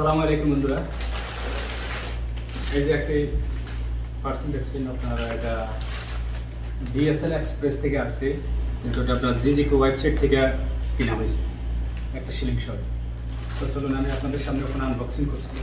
আসসালামু আলাইকুম বন্ধুরা। এই যে একটা পার্সেন্ট দেখছেন আপনারা, এটা ডিএসএল এক্সপ্রেস থেকে আসছে, কিন্তু এটা আপনার জিজিকে ওয়েবসাইট থেকে কিনা হয়েছে একটা স্লিংশট। তো চলুন আমি আপনাদের সামনে ওখানে আনবক্সিং করছি।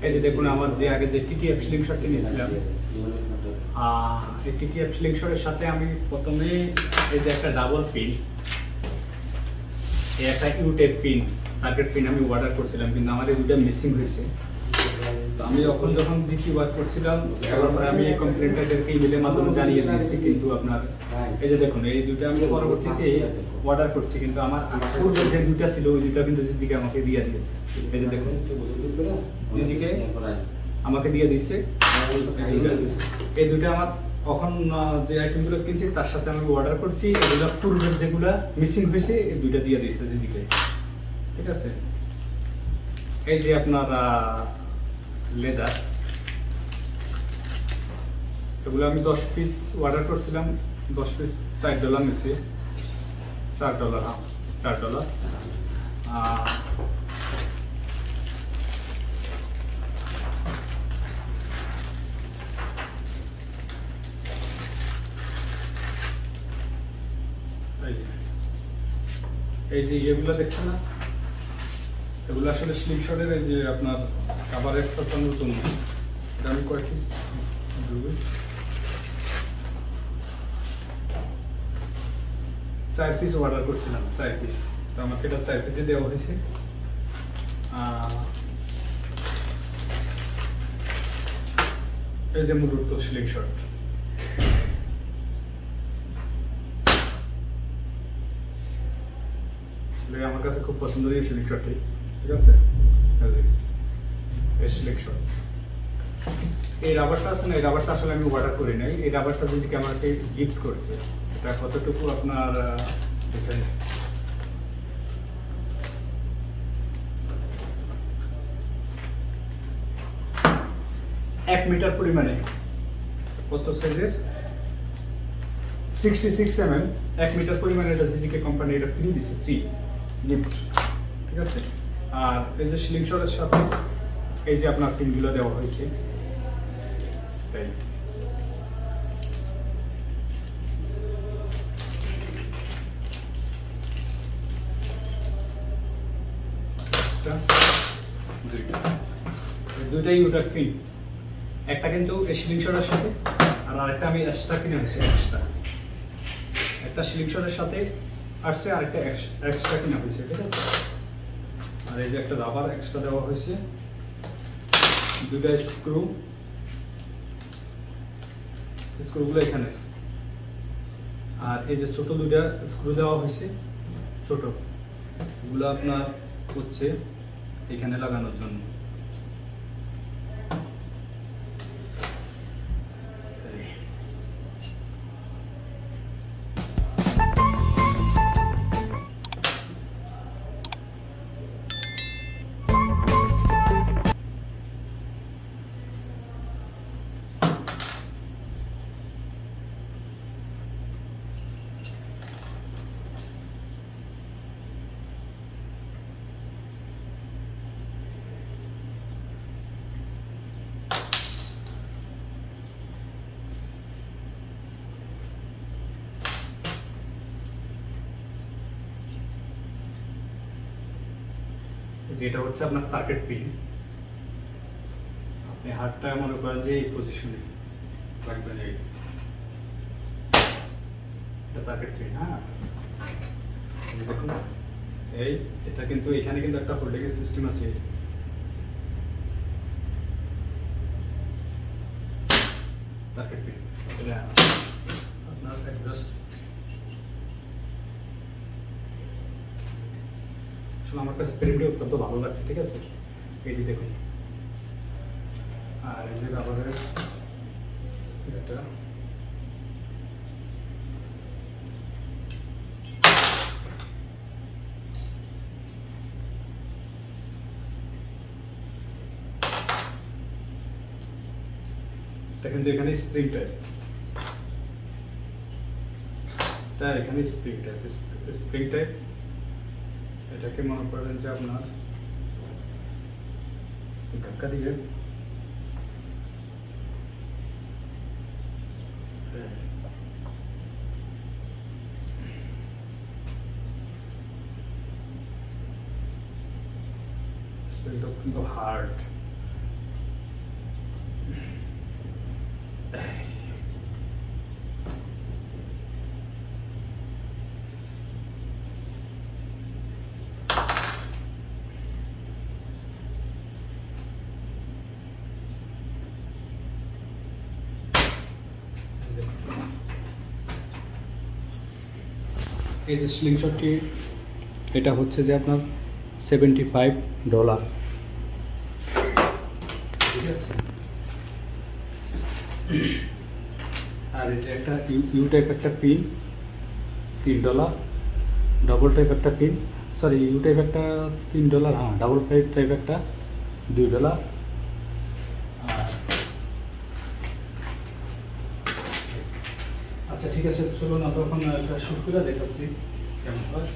এই যে দেখুন, আমার যে আগে যে টিটিএফ স্লিংশট নিয়েছিলাম, এই টিটিএফ স্লিংশটের সাথে আমি প্রথমে এই যে একটা ডাবল পিন, এই একটা ইউটেপ পিন, টার্গেট পিন আমি অর্ডার করছিলাম, কিন্তু আমার এই দুটো মিসিং হয়েছে। তো আমি যখন দ্বিতীয়বার করছিলাম, তারপরে আমি এই কমপ্লেনটাকে ইমেলের মাধ্যমে জানিয়ে দিয়েছি, কিন্তু আপনার এই যে দেখুন, এই দুটো আমি পরবর্তীতে অর্ডার করছি, কিন্তু আমার পূর্বে যে দুটো ছিল ওই দুটো কিন্তু জিজিকে আমাকে দিয়ে দিয়েছে। এই যে দেখুন, জিজিকে আমাকে দিয়ে দিচ্ছে এই দুটো। আমার এখন যে আইটেমগুলো কিনছি তার সাথে আমি অর্ডার করছি, এগুলো পূর্বের যেগুলো মিসিং হয়েছে এই দুইটা দিয়ে দিয়েছে জিজিকে। ঠিক আছে, এই যে আপনার লেদার, এগুলো আমি 10 পিস অর্ডার করছিলাম, 10 পিস $4 নিচ্ছে, $4, হ্যাঁ $4। এই যে এগুলো দেখছেন না, এগুলো আসলে স্লিংশটের এই যে আপনার কাভারের পছন্দের জন্য এটা আমি কয়েক পিস 4 পিস অর্ডার করছিলাম, 4 পিস। তো আমাকে এটা 4 পিসে দেওয়া হয়েছে। এই যে মূলত স্লিংশট, আমার কাছে খুব পছন্দের এই স্লিংশটটি। ঠিক আছে, এই স্লিংশট, এই রাবারটা আছে না, এই রাবারটা আসলে আমি অর্ডার করি নাই, এই রাবারটা যদি আমাকে গিফট করছে। এটা কতটুকু আপনার দেখেন, এক মিটার পরিমাণে, কত সাইজের 66 mm, 1 মিটার পরিমাণে এটা জিজিকে কোম্পানি এটা ফ্রি দিছে, ফ্রি গিফট। ঠিক আছে, আর এই যে স্লিংশটের সাথে এই যে আপনার পিনগুলো দেওয়া হয়েছে, তাই দুইটাই ইউটার পিন, একটা কিন্তু স্লিংশটের সাথে আর আরেকটা আমি এক্সট্রা কিনে হয়েছে। একটা স্লিংশটের সাথে আসছে, আরেকটা এক্সট্রা কিনা হয়েছে। ঠিক আছে, আর এই যে একটা রাবার এক্সট্রা দেওয়া হয়েছে, দুইটা স্ক্রুগুলো এখানে, আর এই যে ছোট দুইটা স্ক্রু দেওয়া হয়েছে, ছোট এগুলো আপনার হচ্ছে এখানে লাগানোর জন্য। যেটা হচ্ছে আপনার টার্গেট পিন। আপনি হাতটা মনে করেন যে এই পজিশনে রাখবেন, এটা টার্গেট পিন। হ্যাঁ, দেখুন এটা কিন্তু এখানে কিন্তু একটা হোল্ডিং সিস্টেম আছে। টার্গেট পিন আপনার অ্যাডজাস্ট আমার কাছে প্রিন্টটি অত্যন্ত ভালো লাগছে, ঠিক আছে। এই যে দেখুন, আর এই যে রাবারের এটা কিন্তু এখানে স্প্রিং টাইপ, এখানে স্প্রিং টাইপ। এটাকে মনে করেন যে আপনার ধাক্কা দিয়ে স্প্রিংটা কিন্তু হার্ড। এই যে স্লিংশটটি, এটা হচ্ছে যে আপনার $75, ঠিক আছে। আর এই যে একটা ইউ টাইপ একটা পিন $3, ডবল টাইপ একটা পিন, সরি ইউ টাইপ একটা $3, হ্যাঁ, ডাবল টাইপ একটা $2। আচ্ছা ঠিক আছে, চলুন আমরা এখন একটা শুট করে দেখাচ্ছি কেমন হয়।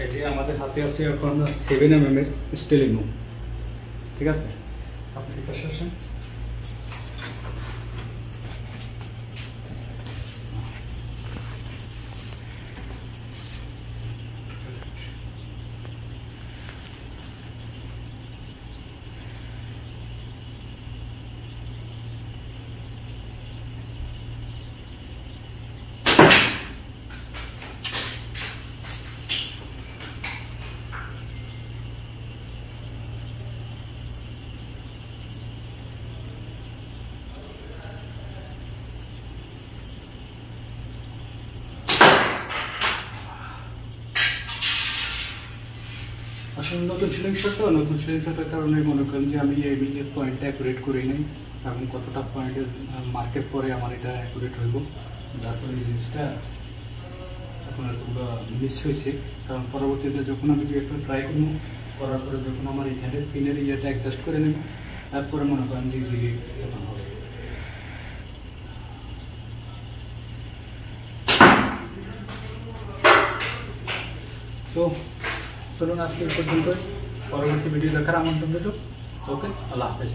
এই যে আমাদের হাতে আছে এখন 7mm এর স্টেলিনো, ঠিক আছে। আপনি ঠিক আছে আসেন। আসলে নতুন স্লিংশটের কারণে মনে করেন যে আমি এই পয়েন্টটা অ্যাকুরেট করি নাই, এবং কতটা পয়েন্টের মার্কেট পরে আমার এটা অ্যাকুরেট হইব, তারপরে এই জিনিসটা এখন এতগুলো মিস হয়েছে। কারণ পরবর্তীতে যখন আমি একটু ট্রাই করবো, করার পরে যখন আমার এখানে পিনের ইয়েটা অ্যাডজাস্ট করে নেব, তারপরে মনে করেন যে ইজিলি তখন হবে। তো চলুন আজকে পর্যন্ত, পরবর্তী ভিডিও দেখার আমন্ত্রণ রইল। ওকে, আল্লাহ হাফেজ।